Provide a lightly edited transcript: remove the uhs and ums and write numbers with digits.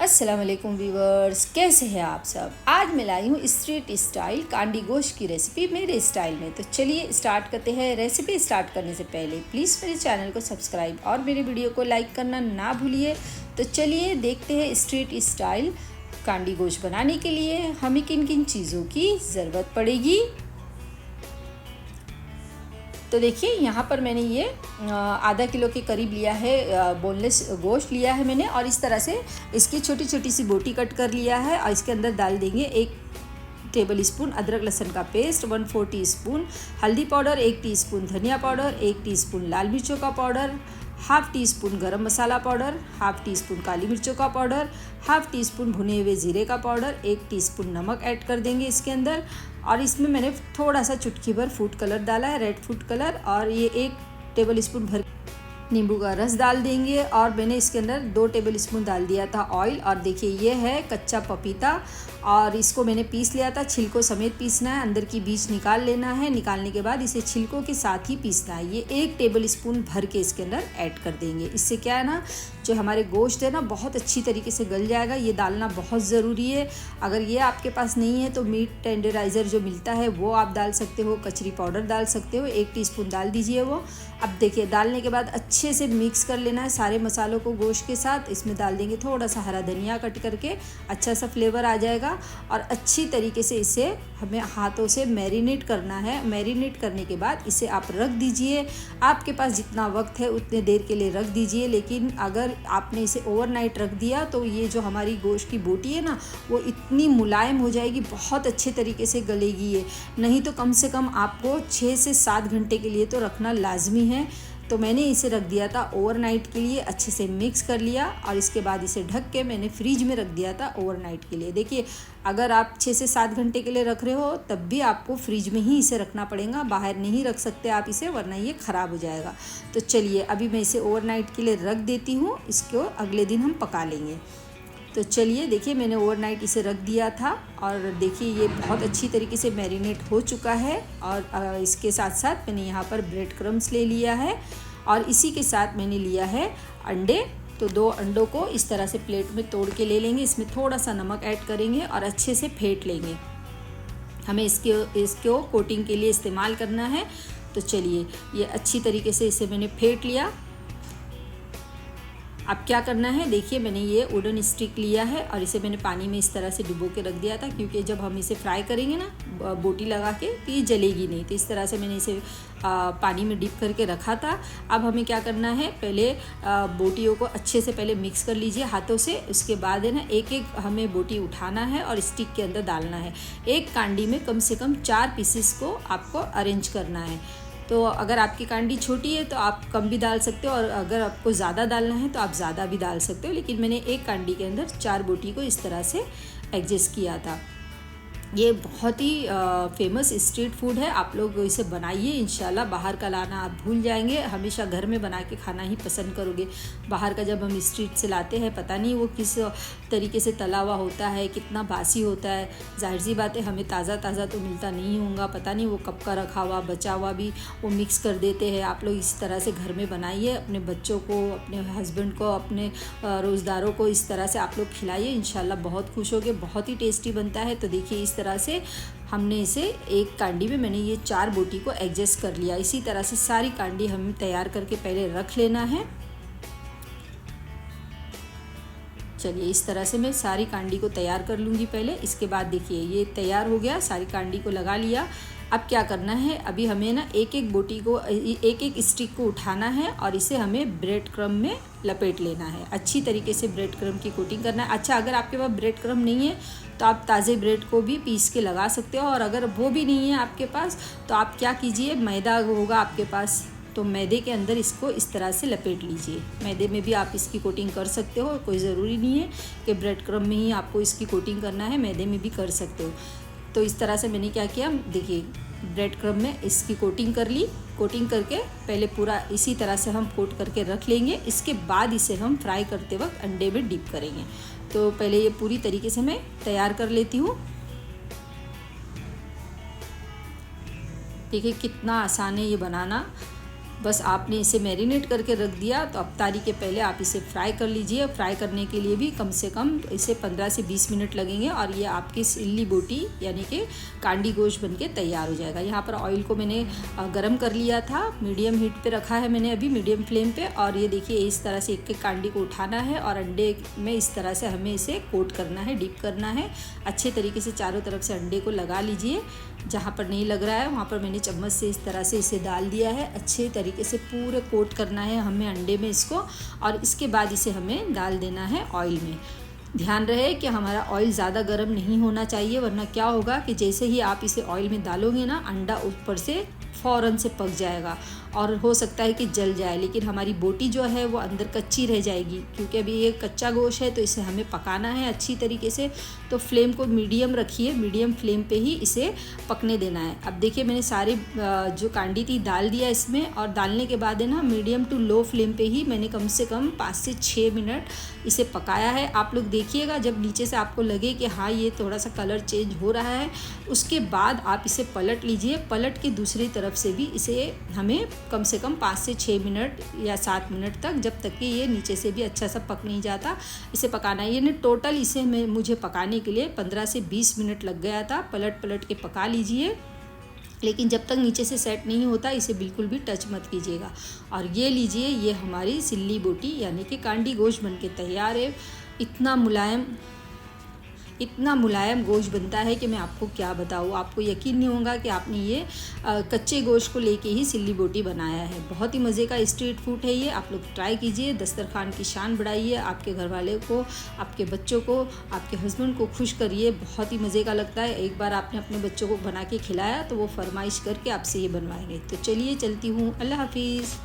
अस्सलाम वालेकुम व्यूवर्स, कैसे हैं आप सब। आज मैं लाई हूँ स्ट्रीट स्टाइल कांडी गोश्त की रेसिपी मेरे स्टाइल में। तो चलिए स्टार्ट करते हैं। रेसिपी स्टार्ट करने से पहले प्लीज़ मेरे चैनल को सब्सक्राइब और मेरे वीडियो को लाइक करना ना भूलिए। तो चलिए देखते हैं स्ट्रीट स्टाइल कांडी गोश्त बनाने के लिए हमें किन किन चीज़ों की ज़रूरत पड़ेगी। तो देखिए यहाँ पर मैंने ये आधा किलो के करीब लिया है बोनलेस गोश्त लिया है मैंने, और इस तरह से इसकी छोटी छोटी सी बोटी कट कर लिया है। और इसके अंदर डाल देंगे 1 टेबल स्पून अदरक लहसुन का पेस्ट, 1/4 टीस्पून हल्दी पाउडर, 1 टीस्पून धनिया पाउडर, 1 टीस्पून लाल मिर्चों का पाउडर, हाफ़ टी स्पून गरम मसाला पाउडर, हाफ़ टी स्पून काली मिर्चों का पाउडर, हाफ़ टी स्पून भुने हुए ज़ीरे का पाउडर, 1 टीस्पून नमक ऐड कर देंगे इसके अंदर। और इसमें मैंने थोड़ा सा चुटकी भर फूड कलर डाला है, रेड फूड कलर, और ये 1 टेबल स्पून भर नींबू का रस डाल देंगे। और मैंने इसके अंदर 2 टेबल स्पून डाल दिया था ऑयल। और देखिए ये है कच्चा पपीता, और इसको मैंने पीस लिया था, छिलकों समेत पीसना है, अंदर की बीज निकाल लेना है। निकालने के बाद इसे छिलकों के साथ ही पीसना है। ये 1 टेबल स्पून भर के इसके अंदर ऐड कर देंगे। इससे क्या है ना, जो हमारे गोश्त है ना बहुत अच्छी तरीके से गल जाएगा। ये डालना बहुत ज़रूरी है। अगर ये आपके पास नहीं है तो मीट टेंडराइज़र जो मिलता है वो आप डाल सकते हो, कचरी पाउडर डाल सकते हो, 1 टीस्पून डाल दीजिए वो। अब देखिए डालने के बाद अच्छे से मिक्स कर लेना है सारे मसालों को गोश्त के साथ। इसमें डाल देंगे थोड़ा सा हरा धनिया कट करके, अच्छा सा फ्लेवर आ जाएगा। और अच्छी तरीके से इसे हमें हाथों से मैरिनेट करना है। मैरिनेट करने के बाद इसे आप रख दीजिए। आपके पास जितना वक्त है उतने देर के लिए रख दीजिए। लेकिन अगर आपने इसे ओवरनाइट रख दिया तो ये जो हमारी गोश्त की बोटी है ना वो इतनी मुलायम हो जाएगी, बहुत अच्छे तरीके से गलेगी ये। नहीं तो कम से कम आपको 6 से 7 घंटे के लिए तो रखना लाजमी है। तो मैंने इसे रख दिया था ओवरनाइट के लिए, अच्छे से मिक्स कर लिया और इसके बाद इसे ढक के मैंने फ्रीज में रख दिया था ओवरनाइट के लिए। देखिए अगर आप 6 से 7 घंटे के लिए रख रहे हो तब भी आपको फ्रिज में ही इसे रखना पड़ेगा, बाहर नहीं रख सकते आप इसे, वरना ये ख़राब हो जाएगा। तो चलिए अभी मैं इसे ओवरनाइट के लिए रख देती हूँ, इसको अगले दिन हम पका लेंगे। तो चलिए देखिए मैंने ओवरनाइट इसे रख दिया था और देखिए ये बहुत अच्छी तरीके से मैरिनेट हो चुका है। और इसके साथ साथ मैंने यहाँ पर ब्रेड क्रम्स ले लिया है और इसी के साथ मैंने लिया है अंडे। तो 2 अंडों को इस तरह से प्लेट में तोड़ के ले लेंगे, इसमें थोड़ा सा नमक ऐड करेंगे और अच्छे से फेंट लेंगे। हमें इसको कोटिंग के लिए इस्तेमाल करना है। तो चलिए ये अच्छी तरीके से इसे मैंने फेंट लिया। अब क्या करना है, देखिए मैंने ये वुडन स्टिक लिया है और इसे मैंने पानी में इस तरह से डुबो के रख दिया था, क्योंकि जब हम इसे फ्राई करेंगे ना बोटी लगा के तो ये जलेगी नहीं। तो इस तरह से मैंने इसे पानी में डिप करके रखा था। अब हमें क्या करना है, पहले बोटियों को अच्छे से पहले मिक्स कर लीजिए हाथों से। उसके बाद है ना एक एक हमें बोटी उठाना है और स्टिक के अंदर डालना है। एक कांडी में कम से कम 4 पीसेस को आपको अरेंज करना है। तो अगर आपकी कांडी छोटी है तो आप कम भी डाल सकते हो, और अगर आपको ज़्यादा डालना है तो आप ज़्यादा भी डाल सकते हो। लेकिन मैंने एक कांडी के अंदर 4 बोटी को इस तरह से एडजस्ट किया था। ये बहुत ही फेमस स्ट्रीट फूड है, आप लोग इसे बनाइए, इंशाल्लाह बाहर का लाना आप भूल जाएंगे। हमेशा घर में बना के खाना ही पसंद करोगे। बाहर का जब हम स्ट्रीट से लाते हैं पता नहीं वो किस तरीके से तला हुआ होता है, कितना बासी होता है। जाहिर सी बात है हमें ताज़ा ताज़ा तो मिलता नहीं होगा, पता नहीं वो कब का रखा हुआ बचा हुआ भी वो मिक्स कर देते हैं। आप लोग इस तरह से घर में बनाइए, अपने बच्चों को, अपने हस्बैंड को, अपने रोज़दारों को इस तरह से आप लोग खिलाइए, इंशाल्लाह बहुत खुश होगे। बहुत ही टेस्टी बनता है। तो देखिए इस तरह से हमने इसे एक कांडी में मैंने ये 4 बोटी को एडजस्ट कर लिया। इसी तरह से सारी कांडी हमें तैयार करके पहले रख लेना है। चलिए इस तरह से मैं सारी कांडी को तैयार कर लूँगी पहले। इसके बाद देखिए ये तैयार हो गया, सारी कांडी को लगा लिया। अब क्या करना है, अभी हमें ना एक एक बोटी को, एक एक स्टिक को उठाना है और इसे हमें ब्रेड क्रम में लपेट लेना है। अच्छी तरीके से ब्रेड क्रम की कोटिंग करना है। अच्छा अगर आपके पास ब्रेड क्रम नहीं है तो आप ताज़े ब्रेड को भी पीस के लगा सकते हो, और अगर वो भी नहीं है आपके पास तो आप क्या कीजिए, मैदा होगा आपके पास तो मैदे के अंदर इसको इस तरह से लपेट लीजिए। मैदे में भी आप इसकी कोटिंग कर सकते हो, कोई ज़रूरी नहीं है कि ब्रेड क्रम में ही आपको इसकी कोटिंग करना है, मैदे में भी कर सकते हो। तो इस तरह से मैंने क्या किया, देखिए ब्रेड क्रम में इसकी कोटिंग कर ली। कोटिंग करके पहले पूरा इसी तरह से हम कोट करके रख लेंगे। इसके बाद इसे हम फ्राई करते वक्त अंडे में डिप करेंगे। तो पहले ये पूरी तरीके से मैं तैयार कर लेती हूँ। देखिए कितना आसान है ये बनाना। बस आपने इसे मैरिनेट करके रख दिया। तो अफ्तारी के पहले आप इसे फ्राई कर लीजिए। फ्राई करने के लिए भी कम से कम इसे 15 से 20 मिनट लगेंगे और ये आपकी सिल्ली बोटी यानी कि कांडी गोश्त बनके तैयार हो जाएगा। यहाँ पर ऑयल को मैंने गरम कर लिया था, मीडियम हीट पे रखा है मैंने अभी, मीडियम फ्लेम पे। और ये देखिए इस तरह से एक एक कांडी को उठाना है और अंडे में इस तरह से हमें इसे कोट करना है, डिप करना है। अच्छे तरीके से चारों तरफ से अंडे को लगा लीजिए। जहाँ पर नहीं लग रहा है वहाँ पर मैंने चम्मच से इस तरह से इसे डाल दिया है। अच्छे तरीके से पूरे कोट करना है हमें अंडे में इसको, और इसके बाद इसे हमें डाल देना है ऑयल में। ध्यान रहे कि हमारा ऑयल ज़्यादा गर्म नहीं होना चाहिए, वरना क्या होगा कि जैसे ही आप इसे ऑयल में डालोगे ना, अंडा ऊपर से फ़ौरन से पक जाएगा और हो सकता है कि जल जाए, लेकिन हमारी बोटी जो है वो अंदर कच्ची रह जाएगी, क्योंकि अभी ये कच्चा गोश्त है तो इसे हमें पकाना है अच्छी तरीके से। तो फ्लेम को मीडियम रखिए, मीडियम फ्लेम पे ही इसे पकने देना है। अब देखिए मैंने सारे जो कांडी थी डाल दिया इसमें, और डालने के बाद है ना मीडियम टू लो फ्लेम पे ही मैंने कम से कम 5 से 6 मिनट इसे पकाया है। आप लोग देखिएगा जब नीचे से आपको लगे कि हाँ ये थोड़ा सा कलर चेंज हो रहा है, उसके बाद आप इसे पलट लीजिए। पलट के दूसरी तरफ से भी इसे हमें कम से कम 5 से 6 मिनट या 7 मिनट तक, जब तक कि ये नीचे से भी अच्छा सा पक नहीं जाता, इसे पकाना है। ये टोटल इसे मुझे पकाने के लिए 15 से 20 मिनट लग गया था। पलट पलट के पका लीजिए, लेकिन जब तक नीचे से सेट नहीं होता इसे बिल्कुल भी टच मत कीजिएगा। और ये लीजिए, ये हमारी सिल्ली बोटी यानी कि कांडी गोश्त बनके तैयार है। इतना मुलायम गोश्त बनता है कि मैं आपको क्या बताऊँ। आपको यकीन नहीं होगा कि आपने ये कच्चे गोश्त को लेके ही सिल्ली बोटी बनाया है। बहुत ही मज़े का स्ट्रीट फूड है ये, आप लोग ट्राई कीजिए। दस्तरखान की शान बढ़ाइए, आपके घर वाले को, आपके बच्चों को, आपके हस्बैंड को खुश करिए। बहुत ही मज़े का लगता है। एक बार आपने अपने बच्चों को बना के खिलाया तो वो फरमाइश करके आपसे ये बनवाएंगे। तो चलिए चलती हूँ, अल्लाह हाफिज़।